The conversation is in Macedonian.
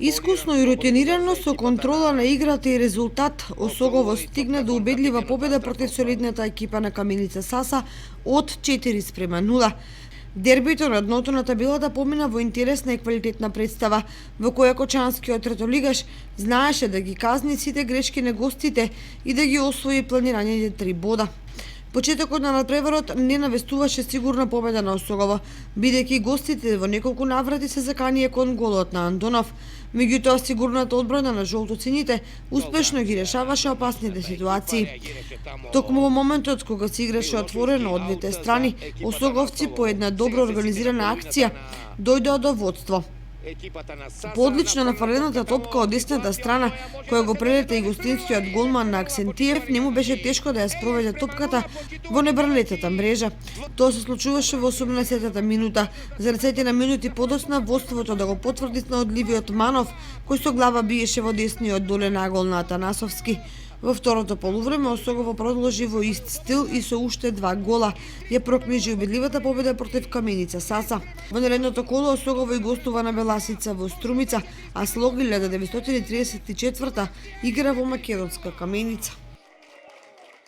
Искусно и рутинирано со контрола на играта и резултат, Осогово стигна до убедлива победа против солидната екипа на Каменица Саса од 4:0. Дербито на дното на табелата помина во интересна и квалитетна представа, во која кочанскиот третолигаш знаеше да ги казни сите грешки на гостите и да ги освои планираните 3 бода. Почетокот на надпреварот не навестуваше сигурна победа на Осогово, бидејќи гостите во неколку наврати се заканија кон голот на Андонов. Меѓутоа, сигурната одбрана на жолтоцените успешно ги решаваше опасните ситуации. Токму во моментот кога се играше отворено од двете страни, осоговци по една добро организирана акција дојдоа до водство. По одлично нафрлената топка од десната страна, која го прелета и гостинскиот голман на Аксентиев, не му беше тешко да ја спроведе топката во небралетата мрежа. Тоа се случуваше во 18-та минута. За 10 на минути подоцна водството да го потврди снаодливиот Манов, кој со глава биеше во десниот долен агол на Атанасовски. Во второто полувреме Осогово продолжи во ист стил и со уште 2 гола ја прокнижи убедливата победа против Каменица Саса. Во наредното коло Осогово и гостува на Беласица во Струмица, а Слог 1934 игра во македонска Каменица.